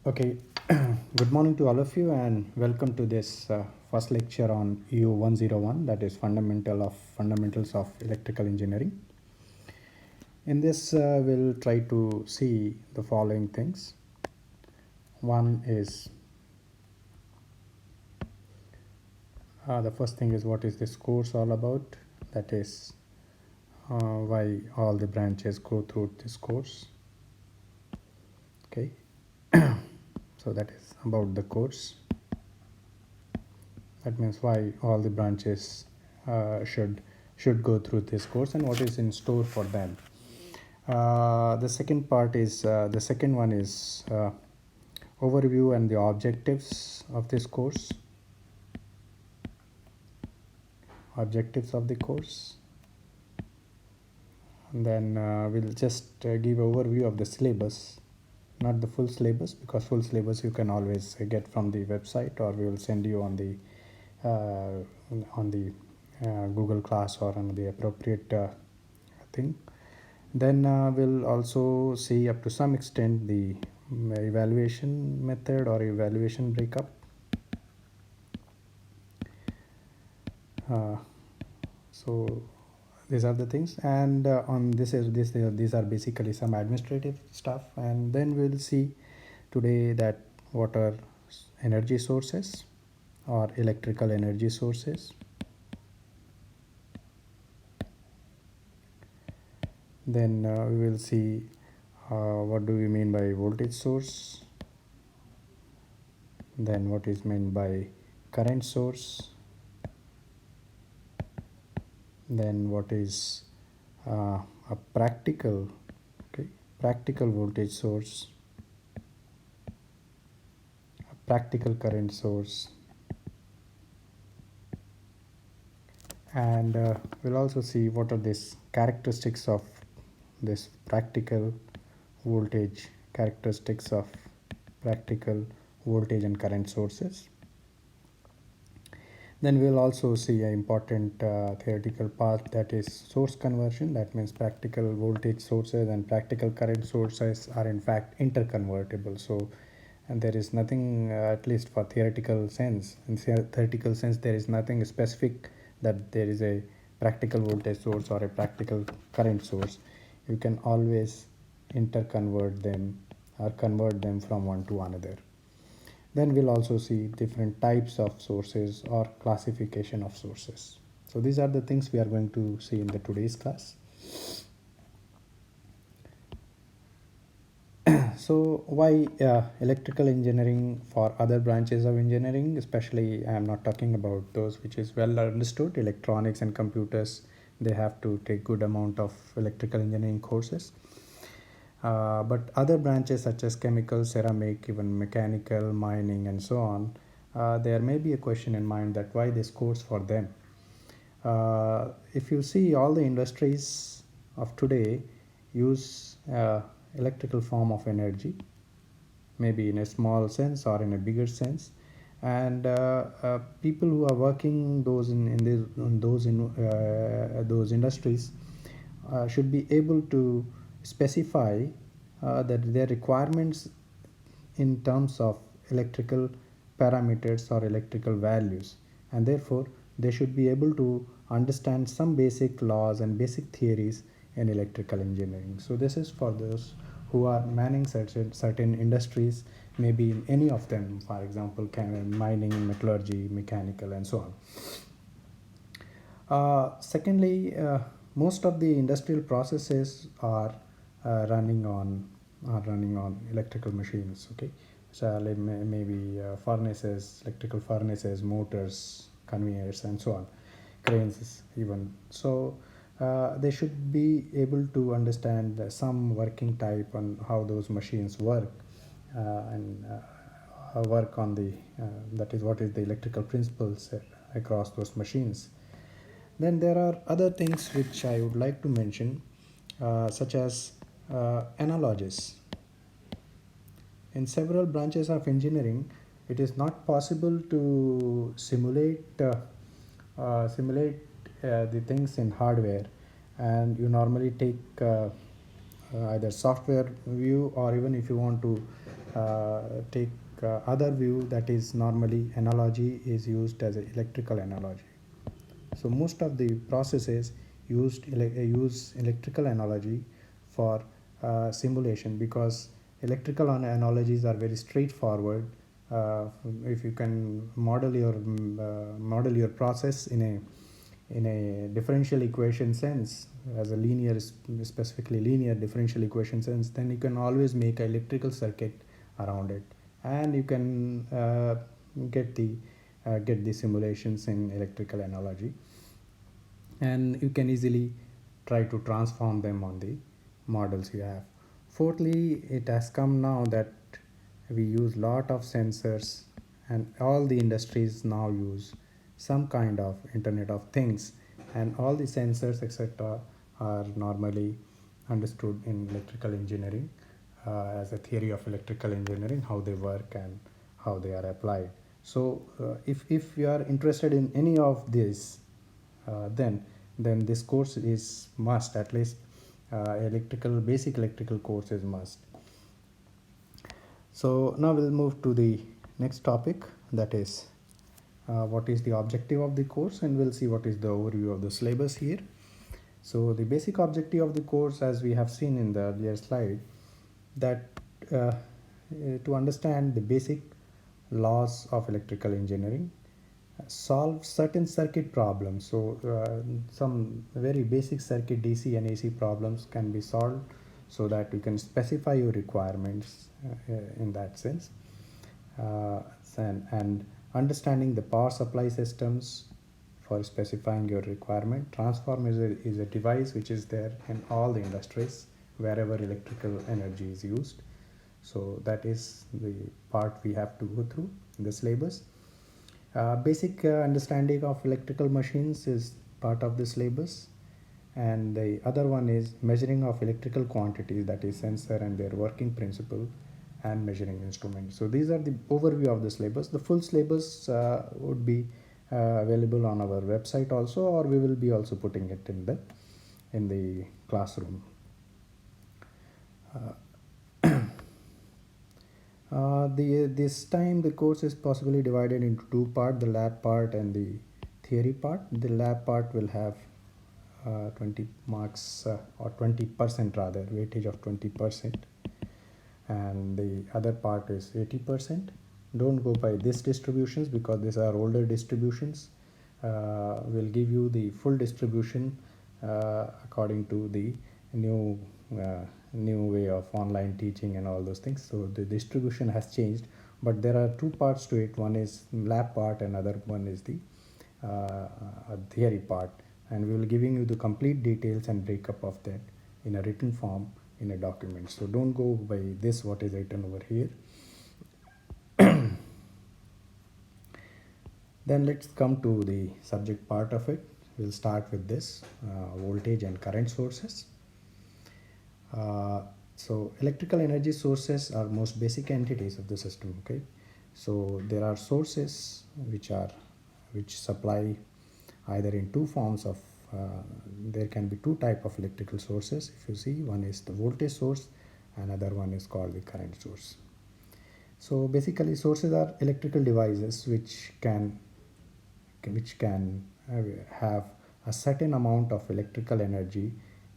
Okay, good morning to all of you, and welcome to this first lecture on EU 101, that is fundamentals of electrical engineering. In this, we'll try to see the following things. One is the first thing is what is this course all about? That is why all the branches go through this course. Okay, so that is about the course. That means why all the branches should go through this course and what is in store for them. The second one is overview and the objectives of this course. Objectives of the course. And then we'll just give overview of the syllabus, not the full syllabus, because full syllabus you can always get from the website, or we will send you on the Google Class or on the appropriate thing. Then we'll also see up to some extent the evaluation method or evaluation breakup. So these are the things, and on these are basically some administrative stuff, and then we'll see today that what are energy sources or electrical energy sources. Then we will see what do we mean by voltage source, then what is meant by current source, then what is a practical voltage source, a practical current source, and we'll also see what are these characteristics of this practical voltage, characteristics of practical voltage and current sources. Then we'll also see an important theoretical part, that is source conversion. That means practical voltage sources and practical current sources are in fact interconvertible. So, and there is nothing, at least for theoretical sense, in theoretical sense, there is nothing specific that there is a practical voltage source or a practical current source. You can always interconvert them or convert them from one to another. Then we'll also see different types of sources or classification of sources. So these are the things we are going to see in the today's class. So why electrical engineering for other branches of engineering, especially I am not talking about those which is well understood, electronics and computers, they have to take good amount of electrical engineering courses. But other branches such as chemical, ceramic, even mechanical, mining, and so on, there may be a question in mind that why this course for them. If you see, all the industries of today use electrical form of energy, maybe in a small sense or in a bigger sense, and people who are working those industries should be able to specify that their requirements in terms of electrical parameters or electrical values, and therefore they should be able to understand some basic laws and basic theories in electrical engineering. So this is for those who are manning certain industries, maybe in any of them, for example mining, metallurgy, mechanical, and so on. Secondly, most of the industrial processes are running on electrical machines. Okay, so maybe furnaces, electrical furnaces, motors, conveyors, and so on, cranes even. So they should be able to understand some working type on how those machines work, and work on the that is what is the electrical principles across those machines. Then there are other things which I would like to mention, such as analogies. In several branches of engineering, it is not possible to simulate the things in hardware, and you normally take either software view, or even if you want to take other view, that is normally analogy is used as an electrical analogy. So most of the processes use electrical analogy for simulation, because electrical analogies are very straightforward. Uh, if you can model your process in a differential equation sense, as a linear, specifically linear differential equation sense, then you can always make an electrical circuit around it, and you can get the simulations in electrical analogy, and you can easily try to transform them on the models you have. Fourthly, it has come now that we use lot of sensors, and all the industries now use some kind of internet of things, and all the sensors etc are normally understood in electrical engineering, as a theory of electrical engineering, how they work and how they are applied. So if you are interested in any of this, then this course is must, at least electrical basic electrical course is must. So now we'll move to the next topic, that is what is the objective of the course, and we'll see what is the overview of the syllabus here. So the basic objective of the course, as we have seen in the earlier slide, that to understand the basic laws of electrical engineering, solve certain circuit problems. So some very basic circuit DC and AC problems can be solved, so that you can specify your requirements in that sense. And understanding the power supply systems for specifying your requirement. Transformer is a device which is there in all the industries wherever electrical energy is used. So that is the part we have to go through in the syllabus. Basic understanding of electrical machines is part of the syllabus, and the other one is measuring of electrical quantities, that is sensor and their working principle, and measuring instruments. So these are the overview of the syllabus. The full syllabus would be available on our website also, or we will be also putting it in the classroom. This time the course is possibly divided into two parts, the lab part and the theory part. The lab part will have 20 marks, or 20% rather, weightage of 20%, and the other part is 80%. Don't go by these distributions, because these are older distributions. We'll give you the full distribution according to the new new way of online teaching and all those things. So the distribution has changed, but there are two parts to it. One is lab part, and other one is the theory part, and we will giving you the complete details and breakup of that in a written form in a document. So don't go by this what is written over here. Then let's come to the subject part of it. We'll start with this voltage and current sources. So electrical energy sources are most basic entities of the system. Okay, so there are sources which supply either in two forms of there can be two type of electrical sources. If you see, one is the voltage source, another one is called the current source. So basically sources are electrical devices which can have a certain amount of electrical energy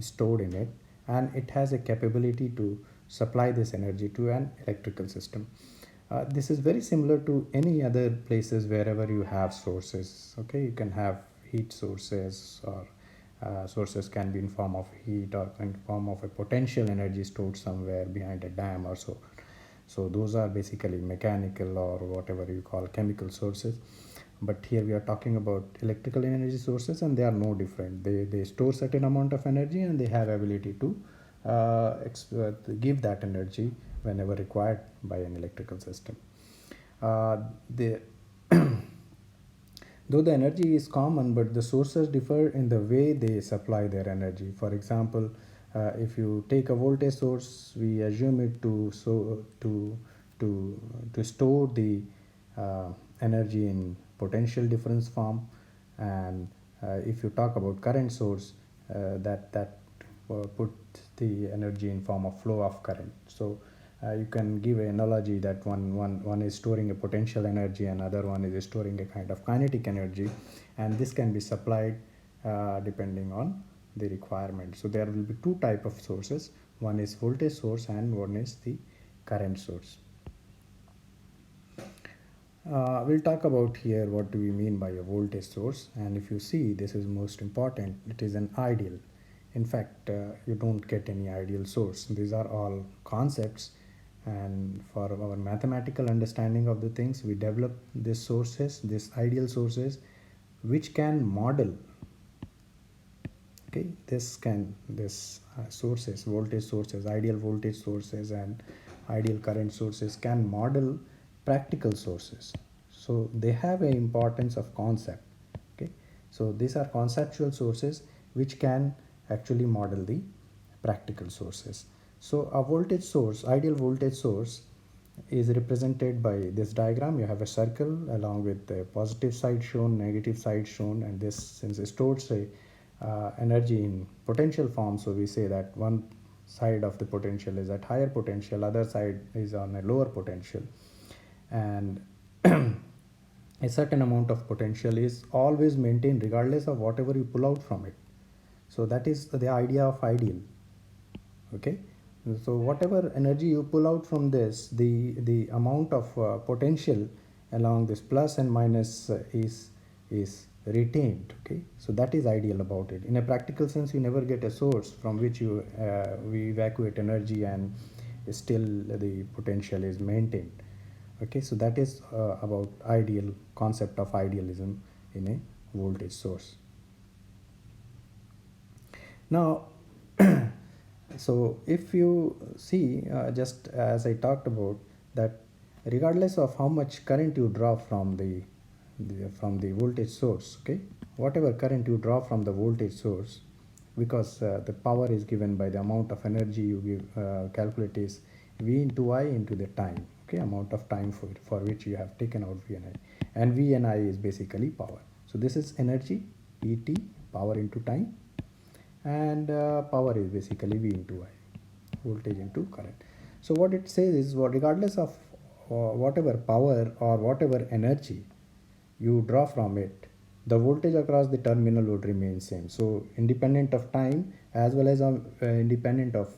stored in it, and it has a capability to supply this energy to an electrical system. This is very similar to any other places wherever you have sources. Okay, you can have heat sources, or sources can be in form of heat or in form of a potential energy stored somewhere behind a dam or so. So those are basically mechanical or whatever you call chemical sources. But here we are talking about electrical energy sources, and they are no different. They store certain amount of energy, and they have ability to give that energy whenever required by an electrical system. The Though the energy is common, but the sources differ in the way they supply their energy. For example, if you take a voltage source, we assume it to store the energy in potential difference form, and if you talk about current source, that put the energy in form of flow of current. So you can give an analogy that one is storing a potential energy and other one is storing a kind of kinetic energy, and this can be supplied depending on the requirement. So there will be two type of sources. One is voltage source and one is the current source. We'll talk about here what do we mean by a voltage source, and if you see, this is most important, it is an ideal. In fact, you don't get any ideal source. These are all concepts, and for our mathematical understanding of the things, we develop these sources, these ideal sources, which can model. Okay, this sources, voltage sources, ideal voltage sources and ideal current sources can model practical sources. So they have a importance of concept. Okay, so these are conceptual sources which can actually model the practical sources. So a voltage source, ideal voltage source, is represented by this diagram. You have a circle along with the positive side shown, negative side shown, and this, since it stores a energy in potential form, so we say that one side of the potential is at higher potential, other side is on a lower potential, and a certain amount of potential is always maintained regardless of whatever you pull out from it. So that is the idea of ideal. Okay, so whatever energy you pull out from this, the amount of potential along this plus and minus is retained. Okay, so that is ideal about it. In a practical sense, you never get a source from which you we evacuate energy and still the potential is maintained. Okay, so that is about ideal concept of idealism in a voltage source. Now so if you see, just as I talked about, that regardless of how much current you draw from the voltage source, okay, whatever current you draw from the voltage source, because the power is given by the amount of energy you give, calculate is V into I into the time, okay, amount of time for which you have taken out V and I, and V and I is basically power. So this is energy, Et, power into time, and power is basically V into I, voltage into current. So what it says is, regardless of whatever power or whatever energy you draw from it, the voltage across the terminal would remain same. So independent of time as well as independent of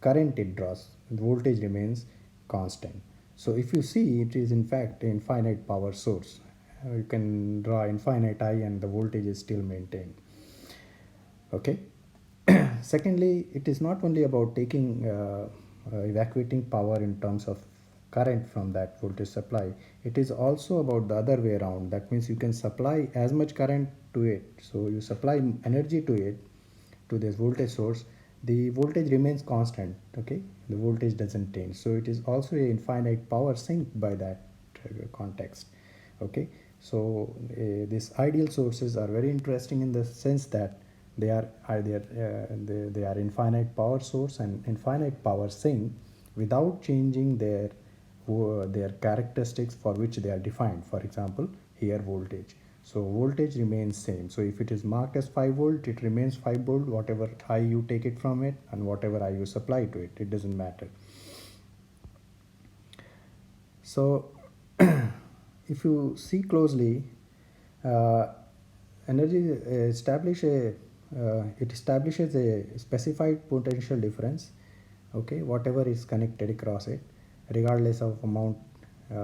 current it draws, the voltage remains constant. So if you see, it is in fact an infinite power source. You can draw infinite I and the voltage is still maintained. Okay. Secondly, it is not only about taking evacuating power in terms of current from that voltage supply, it is also about the other way around. That means you can supply as much current to it, so you supply energy to it, to this voltage source, the voltage remains constant. Okay, the voltage doesn't change, so it is also a infinite power sink by that context. Okay, so these ideal sources are very interesting in the sense that they are either they are infinite power source and infinite power sink without changing their characteristics for which they are defined. For example, here voltage. So voltage remains same. So if it is marked as 5 volt, it remains 5 volt, whatever I you take it from it and whatever I you supply to it, it doesn't matter. So if you see closely, uh, energy it establishes a specified potential difference, okay, whatever is connected across it, regardless of amount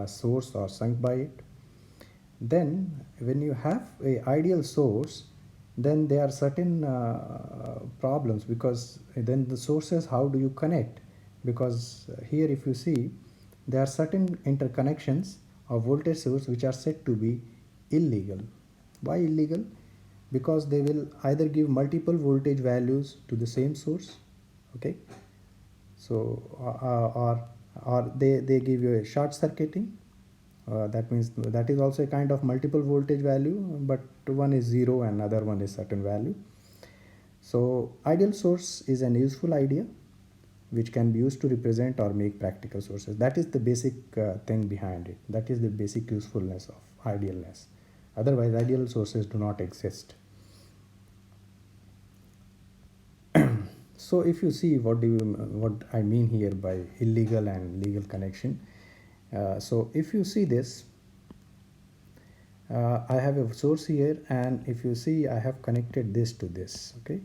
source or sunk by it. Then when you have a ideal source, then there are certain problems, because then the sources, how do you connect? Because here if you see, there are certain interconnections of voltage source which are said to be illegal. Why illegal? Because they will either give multiple voltage values to the same source, okay, so or they give you a short circuiting. That means that is also a kind of multiple voltage value, but one is 0 and other one is certain value. So ideal source is an useful idea which can be used to represent or make practical sources. That is the basic thing behind it. That is the basic usefulness of idealness. Otherwise, ideal sources do not exist. So if you see what I mean here by illegal and legal connection, so if you see this, I have a source here, and if you see I have connected this to this. Okay,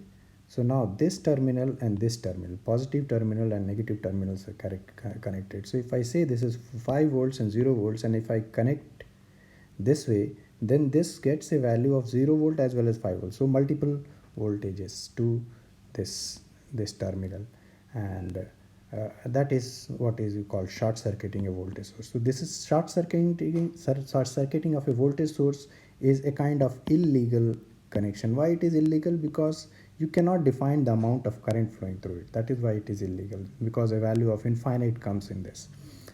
so now this terminal and this terminal, positive terminal and negative terminals are connected. So if I say this is 5 volts and 0 volts, and if I connect this way, then this gets a value of 0 volt as well as 5 volts, so multiple voltages to this terminal. And that is what is called short circuiting a voltage source. So this is short circuiting of a voltage source is a kind of illegal connection. Why it is illegal? Because you cannot define the amount of current flowing through it. That is why it is illegal, because a value of infinite comes in this.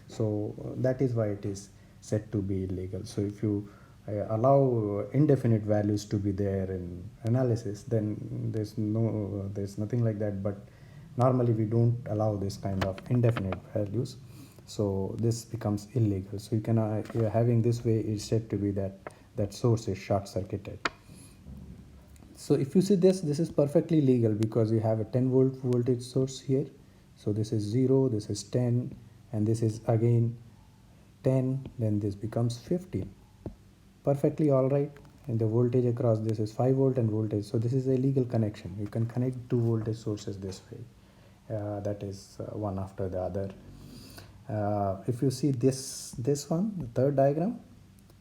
So that is why it is said to be illegal. So if you allow indefinite values to be there in analysis, then there's nothing like that. But normally we don't allow this kind of indefinite values, so this becomes illegal. So you can having this way is said to be that source is short circuited. So if you see this is perfectly legal, because you have a 10 volt voltage source here. So this is 0, this is 10, and this is again 10, then this becomes 15. Perfectly all right. And the voltage across this is 5 volt and voltage. So this is a legal connection. You can connect two voltage sources this way. That is one after the other. If you see this one, the third diagram.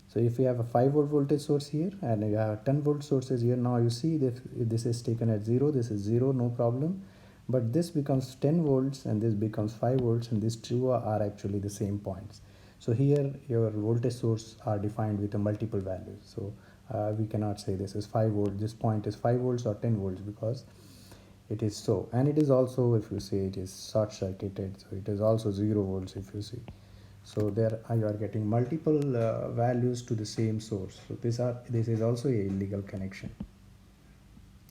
So if you have a 5 volt voltage source here and you have 10 volt sources here, now you see that this is taken at 0, this is 0, no problem. But this becomes 10 volts and this becomes 5 volts, and these two are actually the same points. So here your voltage source are defined with a multiple values. So we cannot say this is 5 volts, this point is 5 volts or 10 volts, because it is so. And it is also, if you see, it is short circuited, so it is also 0 volts if you see. So there you are getting multiple values to the same source. So this is also a illegal connection.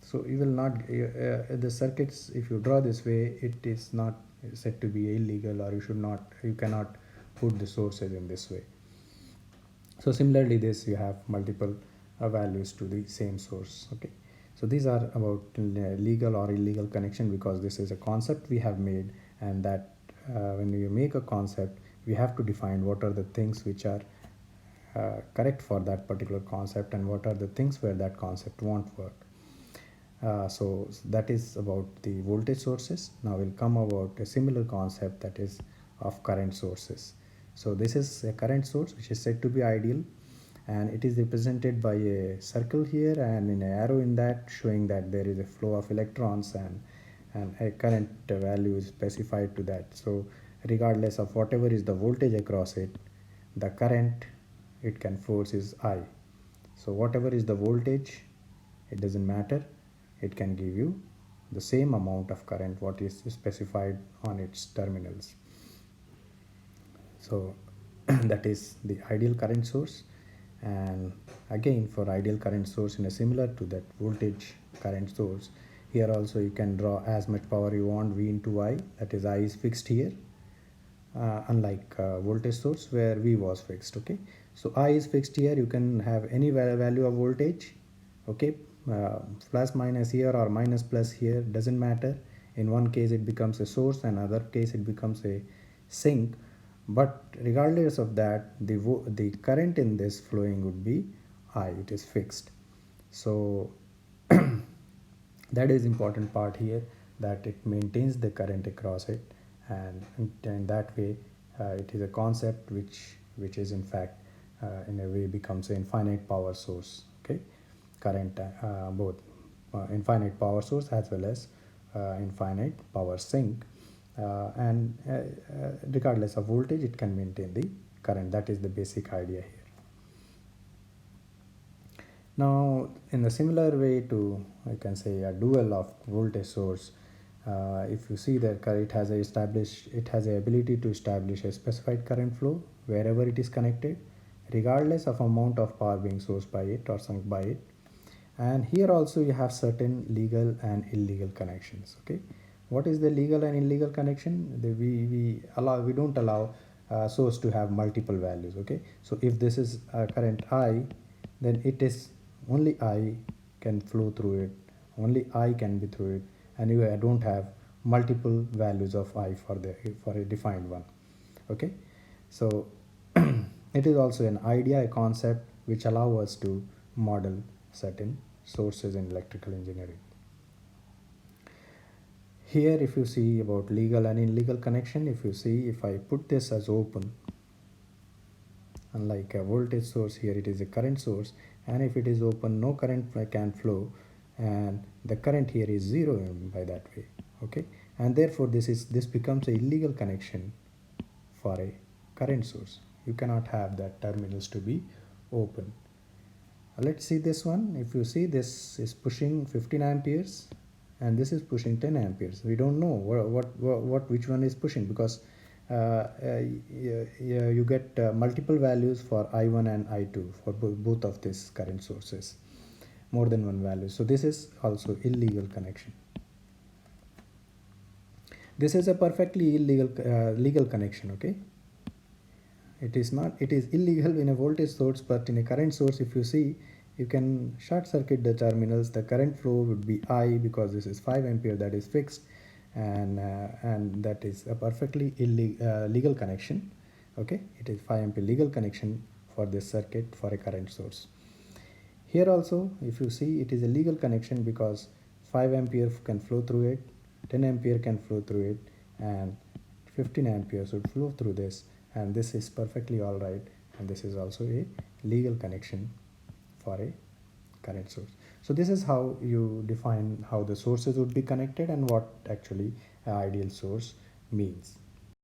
So you will not the circuits, if you draw this way, it is not said to be illegal, or you cannot put the sources in this way. So similarly this, you have multiple values to the same source. Okay, so these are about legal or illegal connection, because this is a concept we have made, and that when you make a concept, we have to define what are the things which are correct for that particular concept, and what are the things where that concept won't work. So that is about the voltage sources. Now we'll come about a similar concept, that is of current sources. So this is a current source which is said to be ideal, and it is represented by a circle here and an arrow in that, showing that there is a flow of electrons, and a current value is specified to that. So regardless of whatever is the voltage across it, the current it can force is I. So whatever is the voltage, it doesn't matter, it can give you the same amount of current what is specified on its terminals. So that is the ideal current source. And again, for ideal current source, in a similar to that voltage current source, here also you can draw as much power you want, V into I, that is I is fixed here, unlike voltage source where V was fixed. Okay, so I is fixed here, you can have any value of voltage. Okay, plus minus here or minus plus here, doesn't matter. In one case it becomes a source, and other case it becomes a sink. But regardless of that, the current in this flowing would be I, it is fixed. So that is important part here, that it maintains the current across it, and in that way it is a concept which is in fact in a way becomes an infinite power source. Okay, current both infinite power source as well as infinite power sink, and regardless of voltage it can maintain the current. That is the basic idea here. Now in a similar way to, I can say, a dual of voltage source, if you see that it has a ability to establish a specified current flow wherever it is connected, regardless of amount of power being sourced by it or sunk by it. And here also you have certain legal and illegal connections. Okay, what is the legal and illegal connection? We don't allow source to have multiple values. Okay, so if this is current I, then it is only I can flow through it, only I can be through it, and you don't have multiple values of I for a defined one. Okay, so it is also an idea, a concept which allow us to model certain sources in electrical engineering. Here if you see about legal and illegal connection, if you see, if I put this as open, unlike a voltage source, here it is a current source, and if it is open, no current can flow, and the current here is zero by that way. Okay, and therefore this becomes a illegal connection for a current source. You cannot have that terminals to be open. Let's see this one. If you see, this is pushing 15 amperes and this is pushing 10 amperes. We don't know which one is pushing, because you get multiple values for I1 and I2 for both of these current sources, more than one value. So this is also illegal connection. This is a perfectly illegal legal connection. Okay, it is not, it is illegal in a voltage source, but in a current source, if you see, you can short circuit the terminals. The current flow would be I, because this is 5 ampere, that is fixed, and that is a perfectly legal connection. Okay, it is 5 ampere legal connection for this circuit for a current source. Here also, if you see, it is a legal connection because 5 ampere can flow through it, 10 ampere can flow through it, and 15 amperes would flow through this, and this is perfectly all right, and this is also a legal connection for a current source. So this is how you define how the sources would be connected and what actually an ideal source means.